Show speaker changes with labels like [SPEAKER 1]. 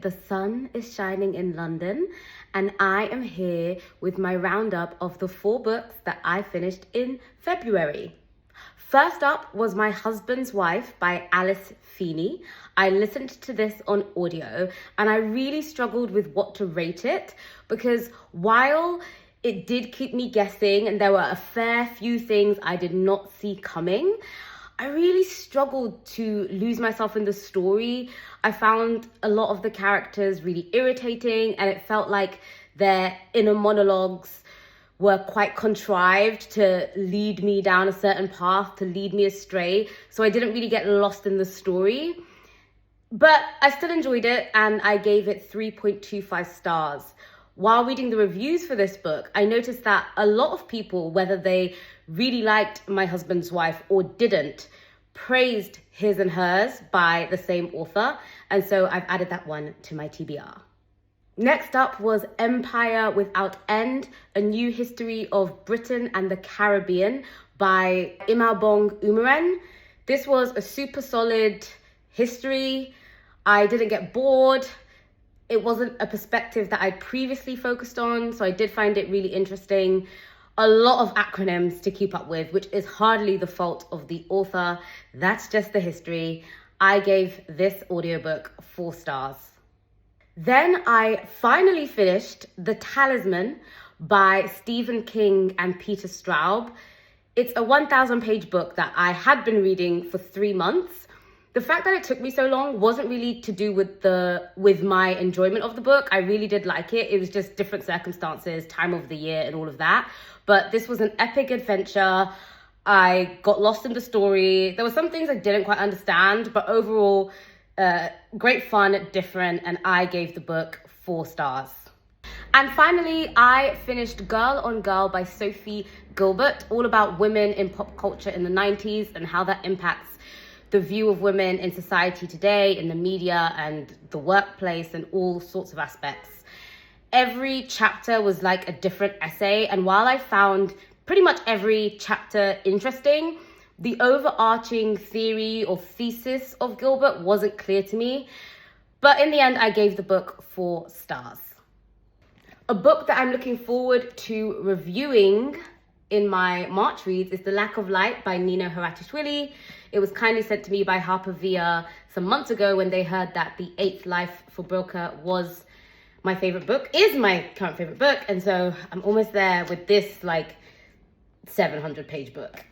[SPEAKER 1] The sun is shining in London, and I am here with my roundup of the 4 books that I finished in February. First up was My Husband's Wife by Alice Feeney. I listened to this on audio and I really struggled with what to rate it because while it did keep me guessing and there were a fair few things I did not see coming, I really struggled to lose myself in the story. I found a lot of the characters really irritating and it felt like their inner monologues were quite contrived to lead me down a certain path, to lead me astray. So I didn't really get lost in the story. But I still enjoyed it and I gave it 3.25 stars. While reading the reviews for this book, I noticed that a lot of people, whether they really liked My Husband's Wife or didn't, praised His and Hers by the same author. And so I've added that one to my TBR. Next up was Empire Without End, A New History of Britain and the Caribbean by Imabong Umeren. This was a super solid history. I didn't get bored. It wasn't a perspective that I'd previously focused on, so I did find it really interesting. A lot of acronyms to keep up with, which is hardly the fault of the author. That's just the history. I gave this audiobook 4 stars. Then I finally finished The Talisman by Stephen King and Peter Straub. It's a 1,000-page book that I had been reading for 3 months. The fact that it took me so long wasn't really to do with my enjoyment of the book. I really did like it. It was just different circumstances, time of the year and all of that. But this was an epic adventure. I got lost in the story. There were some things I didn't quite understand, but overall, great fun, different, and I gave the book 4 stars. And finally, I finished Girl on Girl by Sophie Gilbert, all about women in pop culture in the 90s and how that impacts the view of women in society today, in the media and the workplace and all sorts of aspects. Every chapter was like a different essay, and while I found pretty much every chapter interesting, the overarching theory or thesis of Gilbert wasn't clear to me. But in the end, I gave the book 4 stars. A book that I'm looking forward to reviewing in my March reads is The Lack of Light by Nino Haratischvili. It was kindly sent to me by Harper Via some months ago when they heard that The Eighth Life for Brilke was my favorite book, is my current favorite book. And so I'm almost there with this 700-page book.